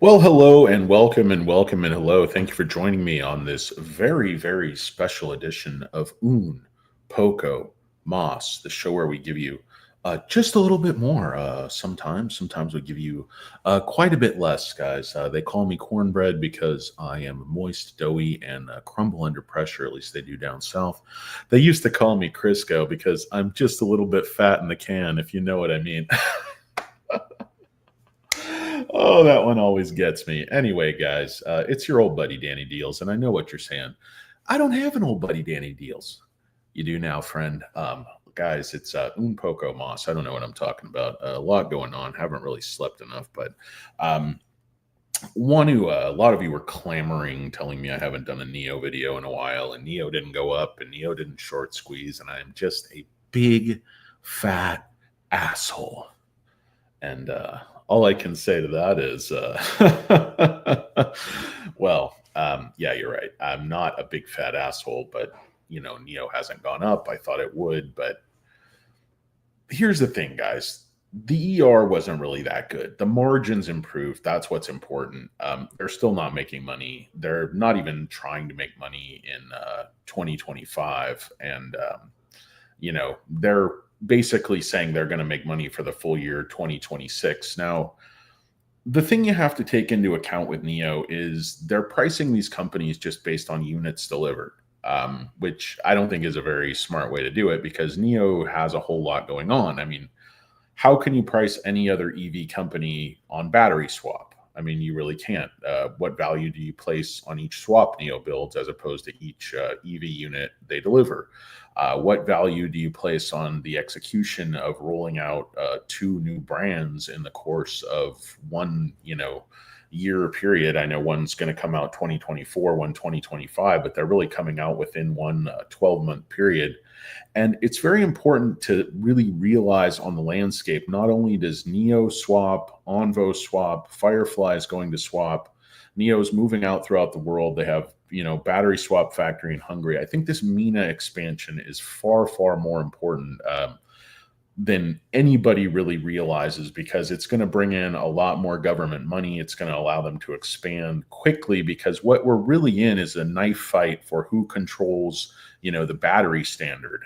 Well, hello and welcome and welcome and hello. Thank you for joining me on this very, very special edition of Un Poco Mas, the show where we give you just a little bit more. Sometimes we give you quite a bit less, guys. They call me cornbread because I am moist, doughy, and crumble under pressure. At least they do down south. They used to call me Crisco because I'm just a little bit fat in the can, if you know what I mean. Oh, that one always gets me. Anyway, guys, it's your old buddy Danny Deals, and I know what you're saying. I don't have an old buddy Danny Deals. You do now, friend. Guys, it's un poco mas. I don't know what I'm talking about. A lot going on. Haven't really slept enough, but um, one who a lot of you were clamoring, telling me I haven't done a Neo video in a while, and Neo didn't go up, and Neo didn't short squeeze, and I am just a big fat asshole. And all I can say to that is, yeah, you're right. I'm not a big fat asshole, but Neo hasn't gone up. I thought it would, but here's the thing, guys. The ER wasn't really that good. The margins improved. That's what's important. They're still not making money. They're not even trying to make money in 2025, and they're basically saying they're going to make money for the full year 2026. Now, the thing you have to take into account with Neo is they're pricing these companies just based on units delivered, which I don't think is a very smart way to do it because Neo has a whole lot going on. I mean, how can you price any other EV company on battery swap? I mean, you really can't. What value do you place on each swap Neo builds as opposed to each EV unit they deliver? What value do you place on the execution of rolling out two new brands in the course of one, year period? I know one's going to come out 2024, one 2025, but they're really coming out within one 12-month period. And it's very important to really realize on the landscape, not only does Neo swap, Onvo swap, Firefly is going to swap, Neo's moving out throughout the world. They have, battery swap factory in Hungary. I think this MENA expansion is far, far more important than anybody really realizes because it's going to bring in a lot more government money. It's going to allow them to expand quickly because what we're really in is a knife fight for who controls, the battery standard.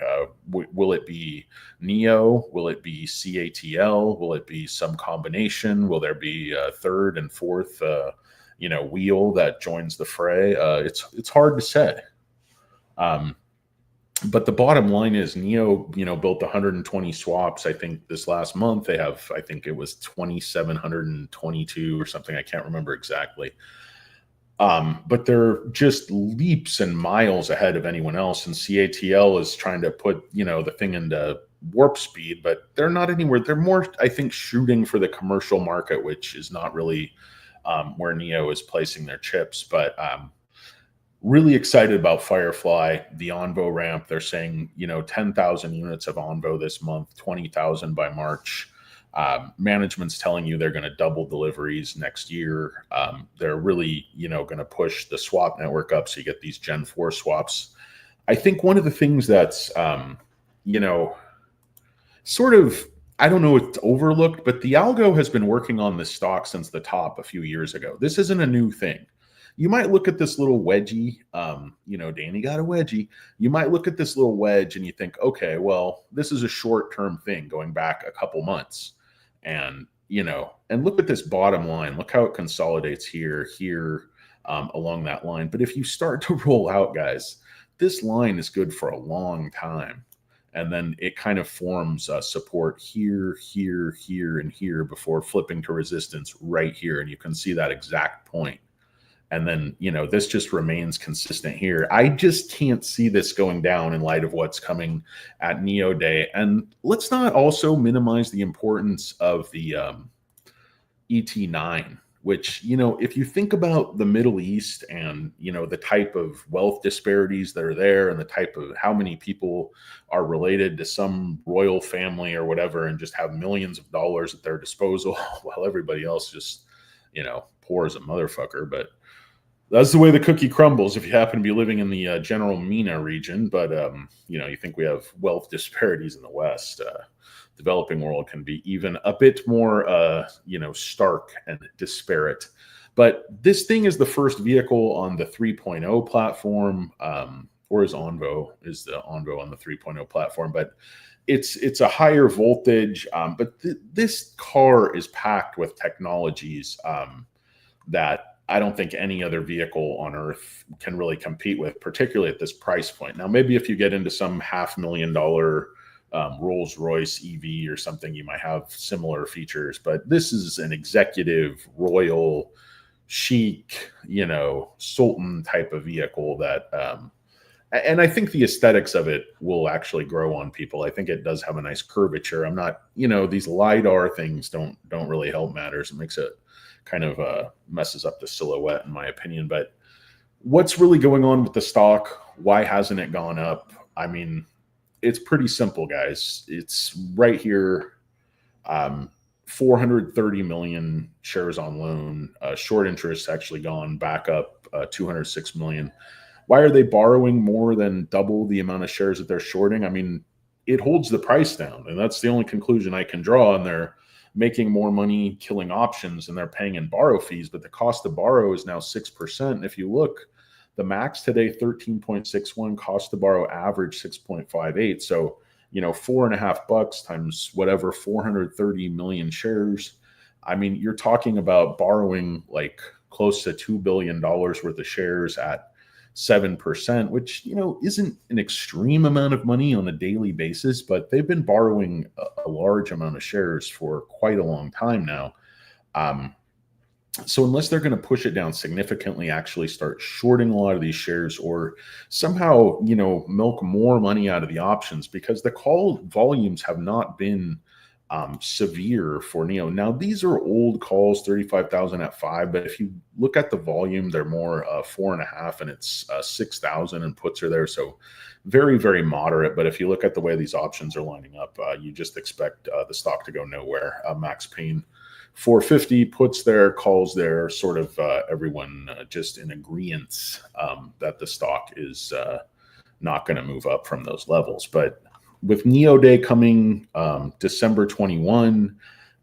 Will it be Neo? Will it be CATL? Will it be some combination? Will there be a third and fourth, wheel that joins the fray? It's hard to say. But the bottom line is Neo, built 120 swaps. I think this last month they have, I think it was 2,722 or something. I can't remember exactly. But they're just leaps and miles ahead of anyone else. And CATL is trying to put, the thing into warp speed, but they're not anywhere. They're more, I think, shooting for the commercial market, which is not really where Neo is placing their chips. But really excited about Firefly, the Onvo ramp. They're saying, 10,000 units of Onvo this month, 20,000 by March. Management's telling you they're going to double deliveries next year. They're really, going to push the swap network up so you get these Gen 4 swaps. I think one of the things that's, sort of, I don't know, it's overlooked, but the algo has been working on this stock since the top a few years ago. This isn't a new thing. You might look at this little wedgie, Danny got a wedgie. You might look at this little wedge and you think, okay, well, this is a short-term thing going back a couple months. And, and look at this bottom line. Look how it consolidates here, along that line. But if you start to roll out, guys, this line is good for a long time. And then it kind of forms support here, and here before flipping to resistance right here. And you can see that exact point. And then, this just remains consistent here. I just can't see this going down in light of what's coming at Neo Day. And let's not also minimize the importance of the ET9, which, if you think about the Middle East and, the type of wealth disparities that are there and the type of how many people are related to some royal family or whatever and just have millions of dollars at their disposal while everybody else just, poor as a motherfucker. But that's the way the cookie crumbles if you happen to be living in the general MENA region. But, you think we have wealth disparities in the West. Developing world can be even a bit more, stark and disparate. But this thing is the first vehicle on the 3.0 platform, or is the Onvo on the 3.0 platform, but it's a higher voltage. But this car is packed with technologies that I don't think any other vehicle on earth can really compete with, particularly at this price point. Now, maybe if you get into some $500,000 Rolls Royce EV or something, you might have similar features, but this is an executive, royal, chic, sultan type of vehicle that, and I think the aesthetics of it will actually grow on people. I think it does have a nice curvature. I'm not, these LiDAR things don't really help matters. It makes it kind of messes up the silhouette, in my opinion. But what's really going on with the stock? Why hasn't it gone up? I mean, it's pretty simple, guys. It's right here. 430 million shares on loan. Short interest actually gone back up 206 million. Why are they borrowing more than double the amount of shares that they're shorting? I mean, it holds the price down, and that's the only conclusion I can draw. And they're making more money killing options, and they're paying in borrow fees, but the cost to borrow is now 6%. If you look, the max today, 13.61, cost to borrow average 6.58. So, $4.50 times whatever, 430 million shares. I mean, you're talking about borrowing like close to $2 billion worth of shares at 7%, which, isn't an extreme amount of money on a daily basis, but they've been borrowing a large amount of shares for quite a long time now. So unless they're going to push it down significantly, actually start shorting a lot of these shares, or somehow, milk more money out of the options, because the call volumes have not been severe for Nio. Now, these are old calls, 35,000 at 5, but if you look at the volume, they're more 4.5, and it's 6,000, and puts are there. So very, very moderate. But if you look at the way these options are lining up, you just expect the stock to go nowhere. Max Payne 450, puts there, calls there, sort of everyone just in agreement that the stock is not going to move up from those levels. But with Nio Day coming December 21,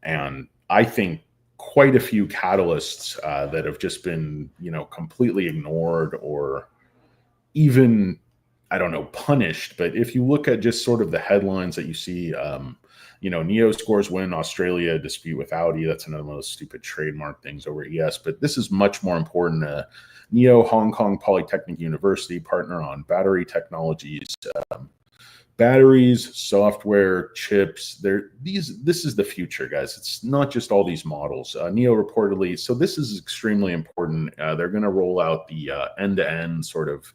and I think quite a few catalysts that have just been, completely ignored, or even, I don't know, punished. But if you look at just sort of the headlines that you see, Nio scores win Australia dispute with Audi. That's another one of those stupid trademark things over ES. But this is much more important. Nio Hong Kong Polytechnic University partner on battery technologies, batteries, software, chips. This is the future, guys. It's not just all these models. Nio reportedly, so this is extremely important. They're going to roll out the end-to-end sort of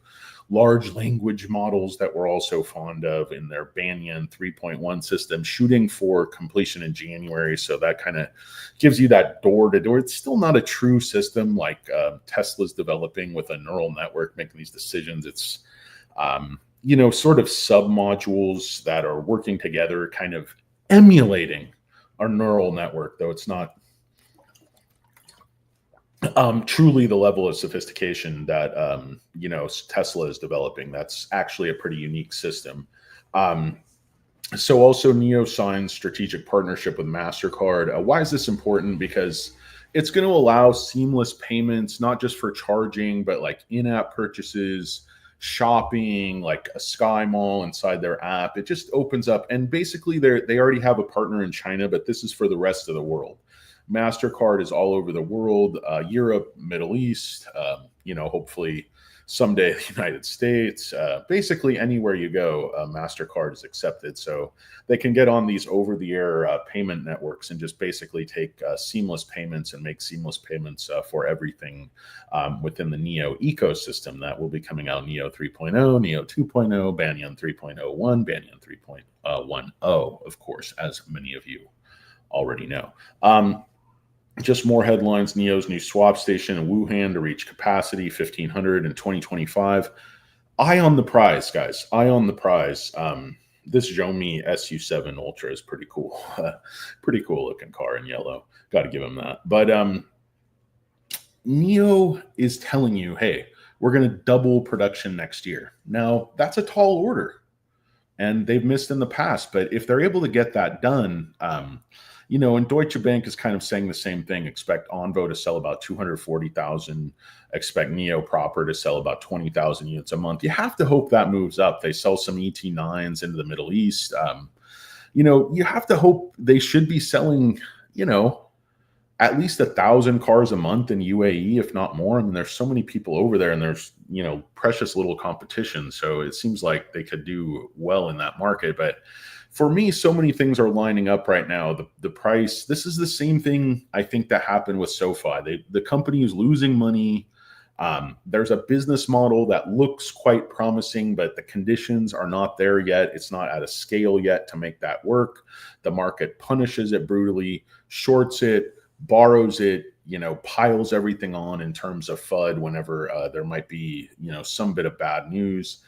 large language models that we're also fond of in their Banyan 3.1 system, shooting for completion in January. So that kind of gives you that door-to-door. It's still not a true system like Tesla's developing with a neural network making these decisions. It's sort of sub-modules that are working together, kind of emulating our neural network, though it's not truly the level of sophistication that, Tesla is developing. That's actually a pretty unique system. So also Nio signs strategic partnership with MasterCard. Why is this important? Because it's going to allow seamless payments, not just for charging, but like in-app purchases, shopping, like a Sky Mall inside their app. It just opens up, and basically they already have a partner in China, but this is for the rest of the world. MasterCard is all over the world, Europe, Middle East, hopefully someday the United States. Basically anywhere you go, MasterCard is accepted. So they can get on these over-the-air payment networks and just basically take seamless payments and make seamless payments for everything within the Nio ecosystem that will be coming out. Nio 3.0, Nio 2.0, Banyan 3.01, Banyan 3.10, of course, as many of you already know. Just more headlines. Nio's new swap station in Wuhan to reach capacity 1,500 in 2025. Eye on the prize, guys. Eye on the prize. This Xiaomi SU7 Ultra is pretty cool. Pretty cool looking car in yellow. Got to give him that. But Nio is telling you, hey, we're going to double production next year. Now, that's a tall order. and they've missed in the past. But if they're able to get that done, and Deutsche Bank is kind of saying the same thing. Expect Onvo to sell about 240,000. Expect Nio proper to sell about 20,000 units a month. You have to hope that moves up. They sell some ET9s into the Middle East. You have to hope they should be selling, at least 1,000 cars a month in UAE, if not more. I mean, there's so many people over there, and there's, precious little competition. So it seems like they could do well in that market. But for me, so many things are lining up right now. The price, this is the same thing I think that happened with SoFi. The company is losing money. There's a business model that looks quite promising, but the conditions are not there yet. It's not at a scale yet to make that work. The market punishes it brutally, shorts it, borrows it, piles everything on in terms of FUD whenever there might be, some bit of bad news.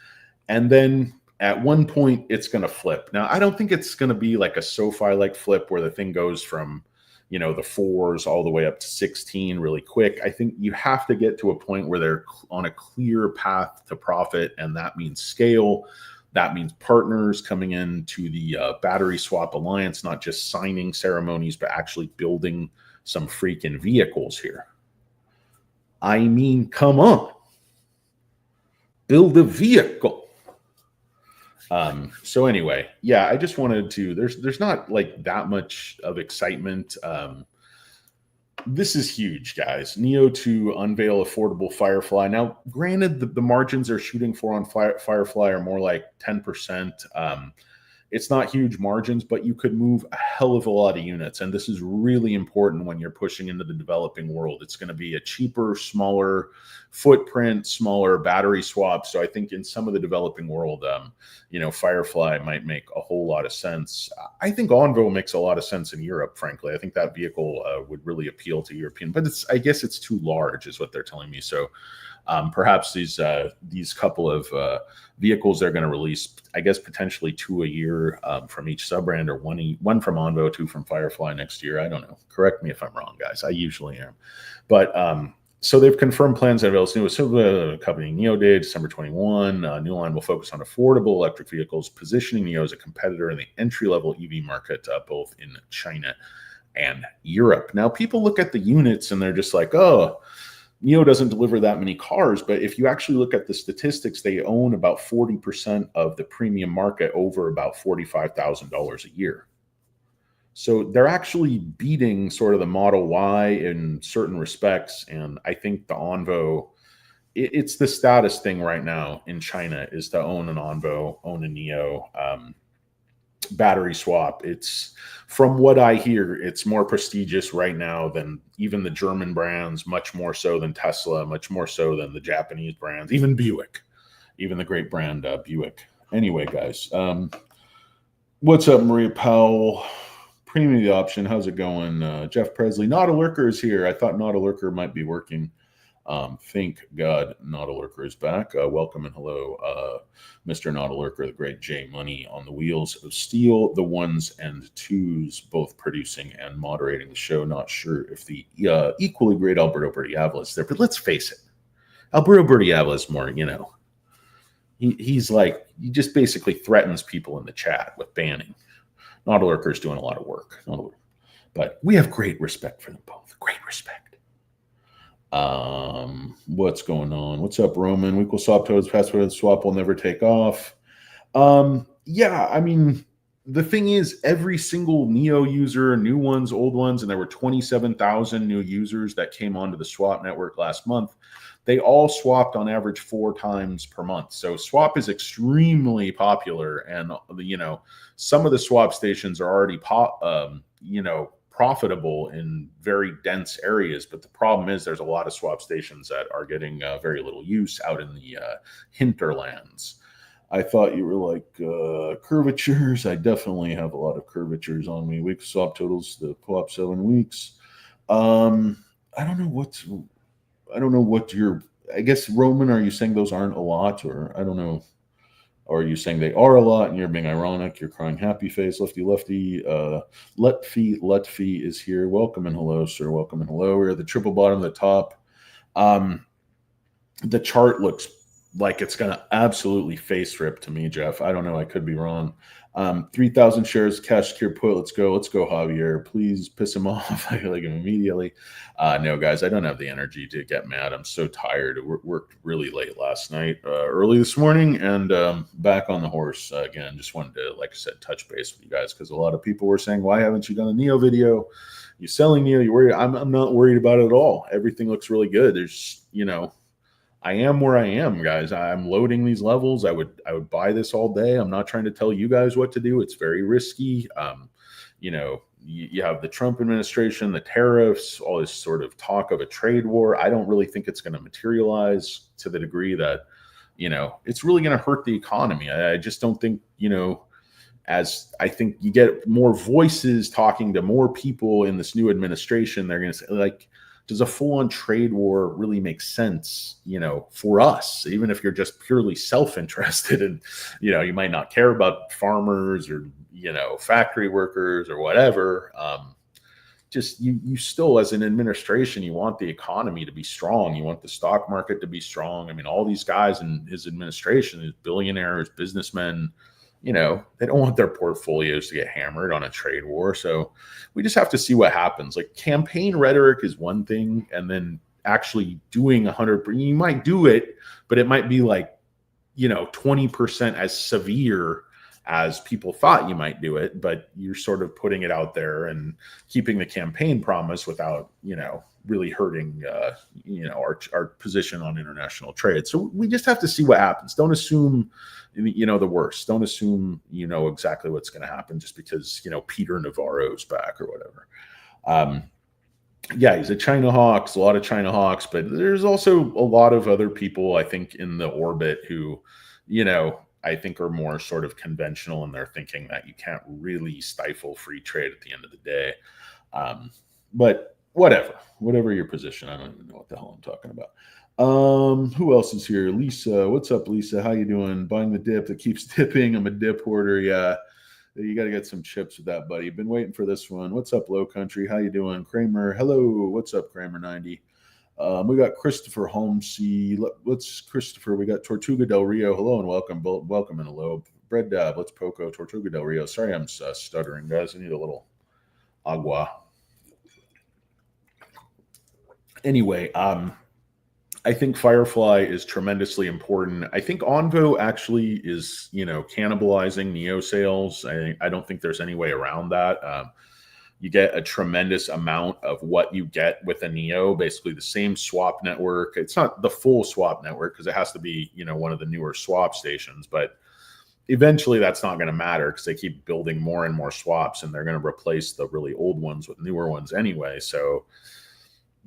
And then at one point it's going to flip. Now, I don't think it's going to be like a SoFi-like flip where the thing goes from, the 4s all the way up to 16 really quick. I think you have to get to a point where they're on a clear path to profit, and that means scale. That means partners coming into the battery swap alliance, not just signing ceremonies, but actually building some freaking vehicles here. I mean, come on. Build a vehicle. So anyway, yeah, I just wanted to, there's not like that much of excitement. This is huge, guys. Nio to unveil affordable Firefly. Now, granted, the margins they're shooting for on Firefly are more like 10%. It's not huge margins, but you could move a hell of a lot of units. And this is really important when you're pushing into the developing world. It's going to be a cheaper, smaller footprint, smaller battery swap. So I think in some of the developing world, Firefly might make a whole lot of sense. I think Onvo makes a lot of sense in Europe, frankly. I think that vehicle would really appeal to European, but I guess it's too large is what they're telling me. So perhaps these couple of vehicles they're going to release, I guess potentially 2 a year from each sub-brand, or one from Onvo, 2 from Firefly next year. I don't know. Correct me if I'm wrong, guys. I usually am. But so they've confirmed plans that available company Nio Day, December 21. New line will focus on affordable electric vehicles, positioning Nio as a competitor in the entry-level EV market, both in China and Europe. Now, people look at the units and they're just like, oh, Nio doesn't deliver that many cars, but if you actually look at the statistics, they own about 40% of the premium market, over about $45,000 a year. So they're actually beating sort of the Model Y in certain respects. And I think the Onvo, it's the status thing right now in China, is to own an Onvo, own a Nio. Battery swap, it's, from what I hear, it's more prestigious right now than even the German brands, much more so than Tesla, much more so than the Japanese brands, even Buick, even the great brand Buick. Anyway, guys, what's up, Maria Powell? Premium the option, how's it going? Jeff Presley, Not a Lurker is here. I thought Not a Lurker might be working. Thank God Not a Lurker is back. Welcome and hello, Mr. Not a Lurker, the great J Money on the wheels of steel, the ones and twos, both producing and moderating the show. Not sure if the equally great Alberto Bertiavla is there, but let's face it, Alberto Bertiavla is more, he's like, he just basically threatens people in the chat with banning. Not a Lurker is doing a lot of work, but we have great respect for them both. Great respect. What's going on? What's up, Roman? Weekly swap toads, password swap will never take off. Yeah, I mean, the thing is, every single Nio user, new ones, old ones, and there were 27,000 new users that came onto the swap network last month. They all swapped on average 4 times per month. So swap is extremely popular, and some of the swap stations are already profitable in very dense areas. But the problem is there's a lot of swap stations that are getting very little use out in the hinterlands. I thought you were like curvatures. I definitely have a lot of curvatures on me. Week swap totals, the co-op 7 weeks. I don't know what you're, I guess, Roman, are you saying those aren't a lot, or I don't know. Or are you saying they are a lot and you're being ironic? You're crying happy face. Lefty Lutfi is here. Welcome and hello, sir. Welcome and hello. We're at the triple bottom, the top. The chart looks like it's going to absolutely face rip to me, Jeff. I don't know. I could be wrong. 3,000 shares, cash secure put. Let's go. Let's go, Javier. Please piss him off. I like him immediately. No, guys, I don't have the energy to get mad. I'm so tired. Worked really late last night, early this morning, and back on the horse again. Just wanted to, like I said, touch base with you guys because a lot of people were saying, why haven't you done a Nio video? You selling Nio? You worried? I'm not worried about it at all. Everything looks really good. There's, I am where I am, guys. I'm loading these levels. I would buy this all day. I'm not trying to tell you guys what to do. It's very risky. You have the Trump administration, the tariffs, all this sort of talk of a trade war. I don't really think it's going to materialize to the degree that, it's really going to hurt the economy. I just don't think, as I think you get more voices talking to more people in this new administration, they're going to say, like, does a full-on trade war really make sense, for us, even if you're just purely self-interested and, you might not care about farmers or, factory workers or whatever. Just you still, as an administration, you want the economy to be strong. You want the stock market to be strong. I mean, all these guys in his administration, these billionaires, businessmen, they don't want their portfolios to get hammered on a trade war. So we just have to see what happens. Like, campaign rhetoric is one thing, and then actually doing 100%, you might do it, but it might be like, 20% as severe as people thought you might do it, but you're sort of putting it out there and keeping the campaign promise without, really hurting, our position on international trade. So we just have to see what happens. Don't assume, the worst. Don't assume, exactly what's going to happen just because, Peter Navarro's back or whatever. Yeah, he's a China Hawks, a lot of China Hawks, but there's also a lot of other people, I think, in the orbit who, I think are more sort of conventional in their thinking that you can't really stifle free trade at the end of the day. But whatever your position, I don't even know what the hell I'm talking about. Who else is here? Lisa, what's up, Lisa? How you doing? Buying the dip that keeps dipping. I'm a dip hoarder. Yeah, you got to get some chips with that, buddy. Been waiting for this one. What's up, Low Country? How you doing? Kramer, hello. What's up, Kramer 90? We got Christopher Holmesy. Let's Christopher. We got Tortuga Del Rio. Hello and welcome. Welcome and hello. Bread Dab. Let's Poco. Tortuga Del Rio. Sorry, I'm stuttering, guys. I need a little agua. Anyway, I think Firefly is tremendously important. I think Onvo actually is, cannibalizing Nio sales. I don't think there's any way around that. You get a tremendous amount of what you get with a Nio, basically the same swap network. It's not the full swap network because it has to be, one of the newer swap stations, but eventually that's not going to matter because they keep building more and more swaps and they're going to replace the really old ones with newer ones anyway. So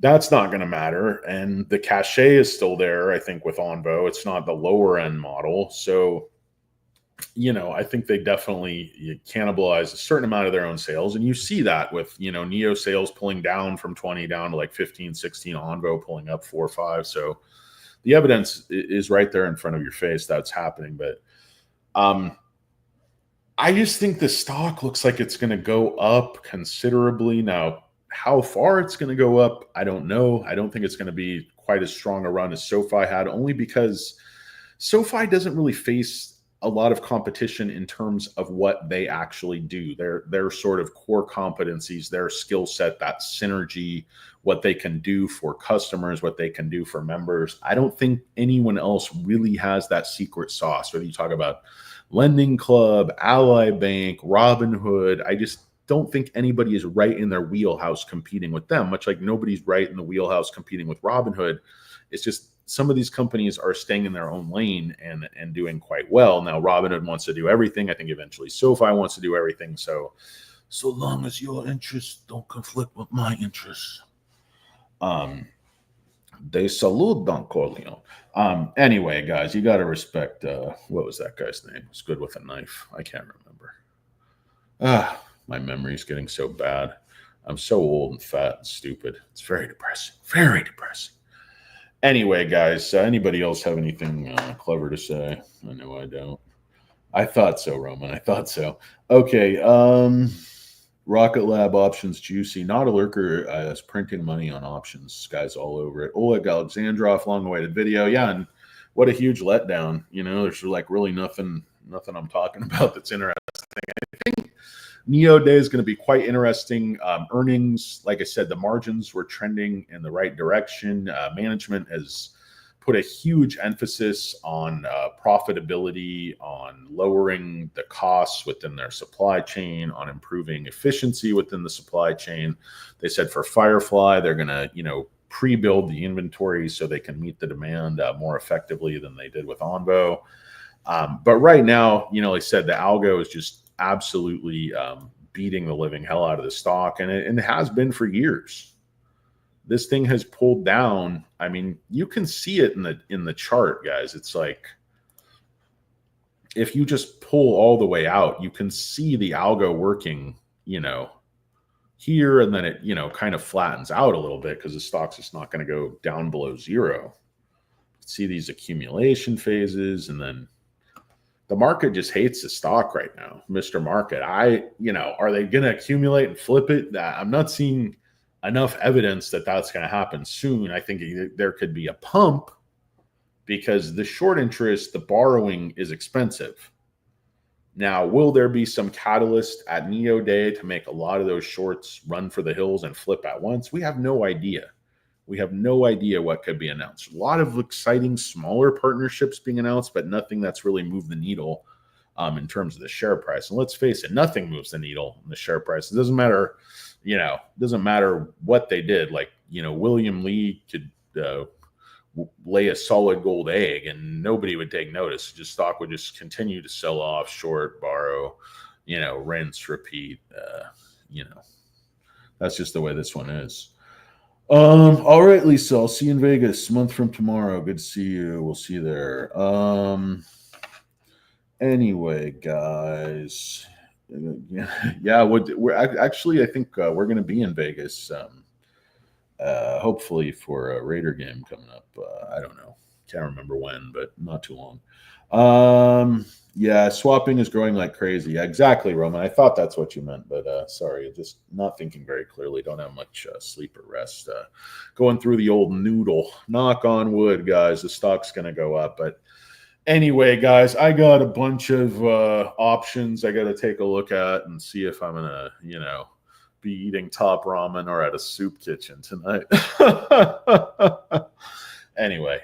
that's not going to matter. And the cachet is still there, I think, with Onvo. It's not the lower end model. So, I think they definitely cannibalize a certain amount of their own sales. And you see that with, Nio sales pulling down from 20 down to like 15, 16, Onvo pulling up 4 or 5. So the evidence is right there in front of your face that's happening. But I just think the stock looks like it's going to go up considerably. Now, how far it's going to go up, I don't know. I don't think it's going to be quite as strong a run as SoFi had, only because SoFi doesn't really face a lot of competition in terms of what they actually do. Their sort of core competencies, their skill set, that synergy, what they can do for customers, what they can do for members. I don't think anyone else really has that secret sauce. Whether you talk about Lending Club, Ally Bank, Robinhood, I just don't think anybody is right in their wheelhouse competing with them, much like nobody's right in the wheelhouse competing with Robinhood. It's just some of these companies are staying in their own lane and doing quite well. Now, Robinhood wants to do everything. I think eventually SoFi wants to do everything. So long as your interests don't conflict with my interests. De salud, Don Corleone. Anyway, guys, you got to respect, what was that guy's name? It's good with a knife. I can't remember. My memory's getting so bad. I'm so old and fat and stupid. It's very depressing. Very depressing. Anyway, guys, anybody else have anything clever to say? I know I don't. I thought so, Roman. I thought so. Okay. Rocket Lab options juicy. Not a lurker is printing money on options. Guys all over it. Oleg Alexandrov, long-awaited video. Yeah, and what a huge letdown. There's like really nothing I'm talking about that's interesting. I think Nio Day is going to be quite interesting. Earnings, like I said, the margins were trending in the right direction. Management has put a huge emphasis on profitability, on lowering the costs within their supply chain, on improving efficiency within the supply chain. They said for Firefly, they're going to, pre-build the inventory so they can meet the demand more effectively than they did with Onvo. But right now, like I said, the algo is just absolutely beating the living hell out of the stock, and it has been for years. This thing has pulled down. I mean, you can see it in the chart, guys. It's like if you just pull all the way out, you can see the algo working, here, and then it, kind of flattens out a little bit because the stock's just not going to go down below zero. See these accumulation phases, and then the market just hates the stock right now, Mr. Market. Are they going to accumulate and flip it? I'm not seeing enough evidence that that's going to happen soon. I think there could be a pump because the short interest, the borrowing is expensive. Now, will there be some catalyst at Nio Day to make a lot of those shorts run for the hills and flip at once? We have no idea. We have no idea what could be announced. A lot of exciting smaller partnerships being announced, but nothing that's really moved the needle in terms of the share price. And let's face it, nothing moves the needle in the share price. It doesn't matter, doesn't matter what they did. Like, William Lee could lay a solid gold egg and nobody would take notice. Just stock would just continue to sell off, short, borrow, rinse, repeat. That's just the way this one is. All right, Lisa, I'll see you in Vegas a month from tomorrow. Good to see you. We'll see you there. Anyway, guys, yeah, we're actually, I think we're going to be in Vegas, hopefully for a Raider game coming up. I don't know. Can't remember when, but not too long. Yeah, swapping is growing like crazy. Yeah, exactly, Roman. I thought that's what you meant, but sorry, just not thinking very clearly. Don't have much sleep or rest. Going through the old noodle. Knock on wood, guys. The stock's going to go up. But anyway, guys, I got a bunch of options I got to take a look at and see if I'm going to, be eating top ramen or at a soup kitchen tonight. Anyway,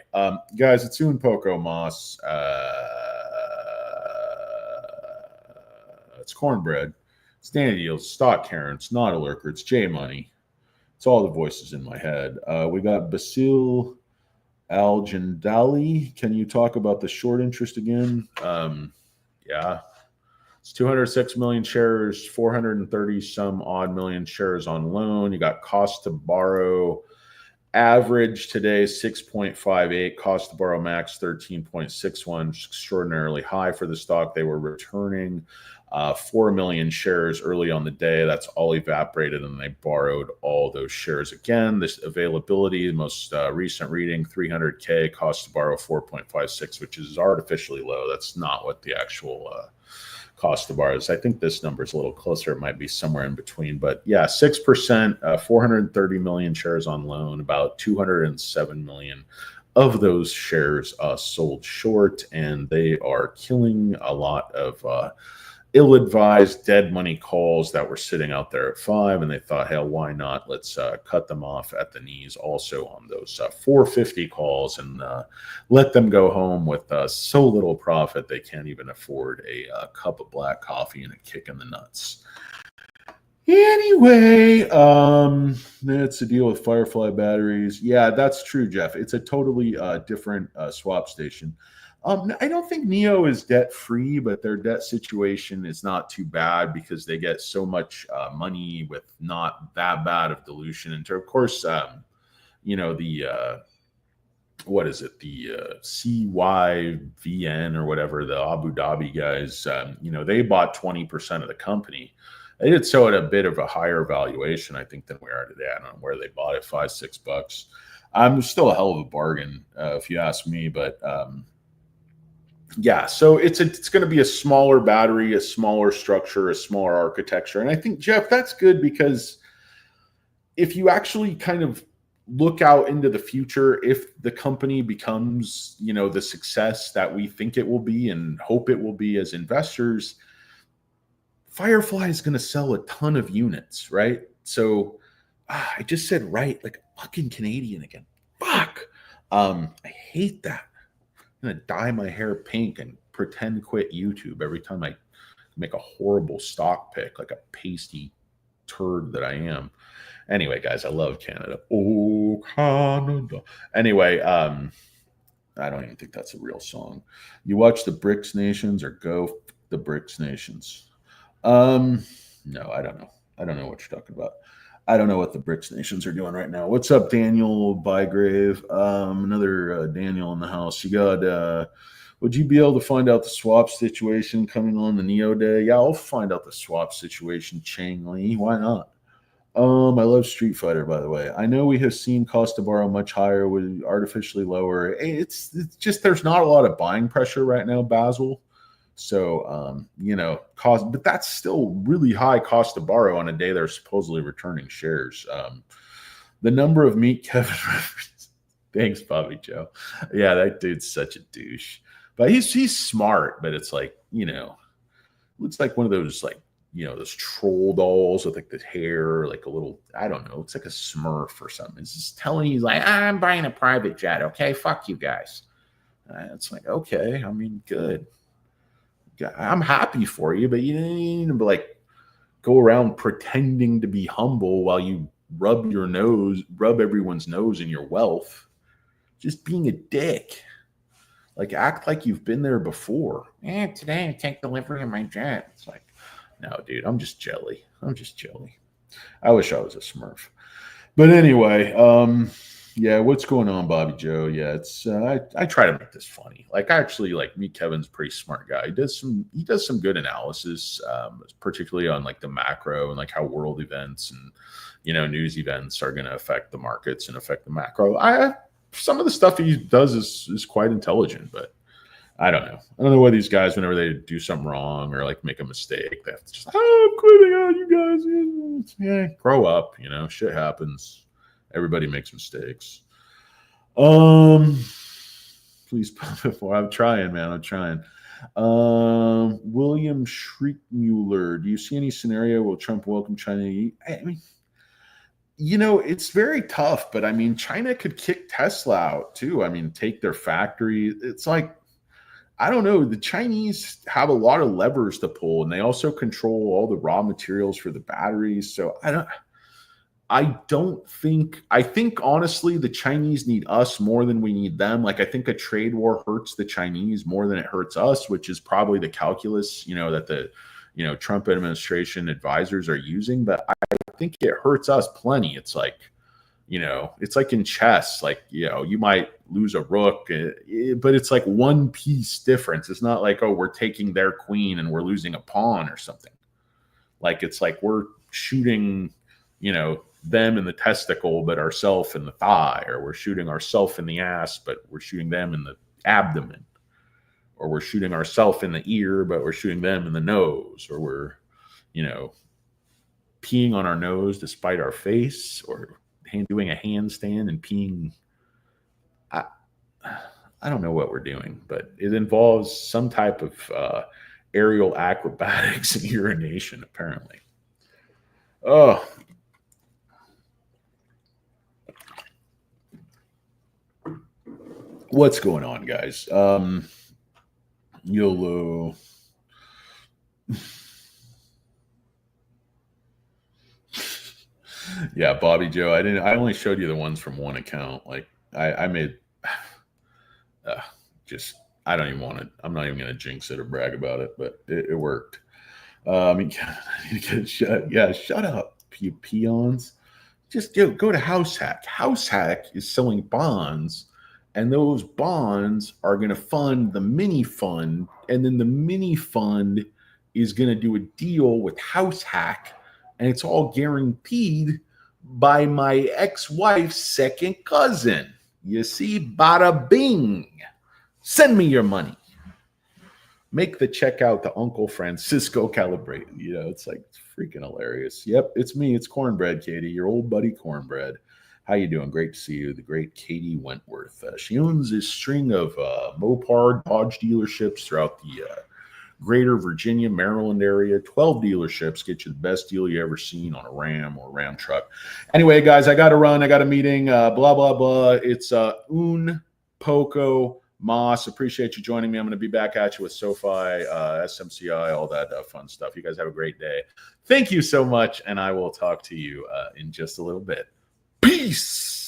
guys, it's Un Poco Mas. It's cornbread. It's Danny Deals, Stock Karen. It's not a lurker. It's J Money. It's all the voices in my head. We got Basil Aljandali. Can you talk about the short interest again? Yeah. It's 206 million shares, 430 some odd million shares on loan. You got cost to borrow average today 6.58, cost to borrow max 13.61, extraordinarily high for the stock. They were returning 4 million shares early on the day. That's all evaporated, and they borrowed all those shares again. This availability, most recent reading, 300K, cost to borrow 4.56, which is artificially low. That's not what the actual cost to borrow is. I think this number is a little closer. It might be somewhere in between, but yeah, 6%, 430 million shares on loan, about 207 million of those shares sold short, and they are killing a lot of ill-advised dead money calls that were sitting out there at 5, and they thought, hell, why not? Let's cut them off at the knees also on those 450 calls and let them go home with so little profit they can't even afford a cup of black coffee and a kick in the nuts. Anyway, that's the deal with Firefly batteries. Yeah, that's true, Jeff. It's a totally different swap station. I don't think Nio is debt-free, but their debt situation is not too bad because they get so much money with not that bad of dilution. And of course, the what is it? The CYVN or whatever, the Abu Dhabi guys, they bought 20% of the company. They did so at a bit of a higher valuation, I think, than we are today. I don't know where they bought it, $5-6. Still a hell of a bargain, if you ask me, but yeah, so it's going to be a smaller battery, a smaller structure, a smaller architecture. And I think, Jeff, that's good because if you actually kind of look out into the future. If the company becomes, the success that we think it will be and hope it will be as investors, Firefly is going to sell a ton of units, right? So I just said right, like a fucking Canadian again. Fuck. I hate that. I'm going to dye my hair pink and pretend quit YouTube every time I make a horrible stock pick, like a pasty turd that I am. Anyway, guys, I love Canada. Oh, Canada. Anyway, I don't even think that's a real song. You watch the BRICS nations or go the BRICS nations? No, I don't know. I don't know what you're talking about. I don't know what the BRICS nations are doing right now. What's up, Daniel Bygrave? Another Daniel in the house. You got, would you be able to find out the swap situation coming on the Nio day? Yeah, I'll find out the swap situation, Chang Li. Why not? I love Street Fighter, by the way. I know we have seen cost to borrow much higher with artificially lower. It's just there's not a lot of buying pressure right now, Basil. So, cost, but that's still really high cost to borrow on a day they're supposedly returning shares. The number of Meet Kevin references. Thanks, Bobby Joe. Yeah, that dude's such a douche. But he's smart, but it's like, looks like one of those like, those troll dolls with like the hair, like a little, I don't know, it's like a Smurf or something. It's just telling you like, I'm buying a private jet. Okay, fuck you guys. It's like, okay, I mean, good. I'm happy for you, but you need to like go around pretending to be humble while you rub everyone's nose in your wealth. Just being a dick. Like act like you've been there before. Today I take delivery of my jet. It's like, no, dude, I'm just jelly. I wish I was a Smurf. But anyway, yeah, what's going on, Bobby Joe? Yeah, it's I try to make this funny. Like actually, like me, Kevin's a pretty smart guy. He does some good analysis, particularly on like the macro and like how world events and news events are going to affect the markets and affect the macro. Some of the stuff he does is quite intelligent, but I don't know. I don't know why these guys, whenever they do something wrong or like make a mistake, they have to just, I'm quitting on you guys. Yeah, grow up. Shit happens. Everybody makes mistakes. Please pump it more. I'm trying, man. I'm trying. William Schrickmuller. Do you see any scenario where Trump welcome China to eat? I mean, it's very tough, but I mean, China could kick Tesla out too. I mean, take their factory. It's like, I don't know. The Chinese have a lot of levers to pull, and they also control all the raw materials for the batteries. So I think honestly, the Chinese need us more than we need them. Like, I think a trade war hurts the Chinese more than it hurts us, which is probably the calculus, that the, Trump administration advisors are using. But I think it hurts us plenty. It's like, it's like in chess, like, you might lose a rook, but it's like one piece difference. It's not like, oh, we're taking their queen and we're losing a pawn or something. Like, it's like we're shooting, them in the testicle, but ourself in the thigh, or we're shooting ourself in the ass, but we're shooting them in the abdomen, or we're shooting ourself in the ear, but we're shooting them in the nose, or we're, peeing on our nose despite our face, or doing a handstand and peeing. I don't know what we're doing, but it involves some type of aerial acrobatics and urination, apparently. Oh, what's going on, guys? YOLO. Yeah, Bobby Joe. I only showed you the ones from one account. Like I made just, I don't even want to, I'm not even going to jinx it or brag about it, but it worked. Shut up, you peons. Just go to House Hack. House Hack is selling bonds, and those bonds are going to fund the mini fund, and then the mini fund is going to do a deal with House Hack, and it's all guaranteed by my ex-wife's second cousin. You see, bada bing. Send me your money. Make the check out to Uncle Francisco Calibrate. It's like, it's freaking hilarious. Yep, it's me. It's Cornbread, Katie, your old buddy Cornbread. How you doing? Great to see you. The great Katie Wentworth. She owns a string of Mopar Dodge dealerships throughout the greater Virginia, Maryland area. 12 dealerships get you the best deal you ever seen on a Ram or Ram truck. Anyway, guys, I got to run. I got a meeting. Blah, blah, blah. It's Un Poco Moss. Appreciate you joining me. I'm going to be back at you with SoFi, SMCI, all that fun stuff. You guys have a great day. Thank you so much, and I will talk to you in just a little bit. Peace.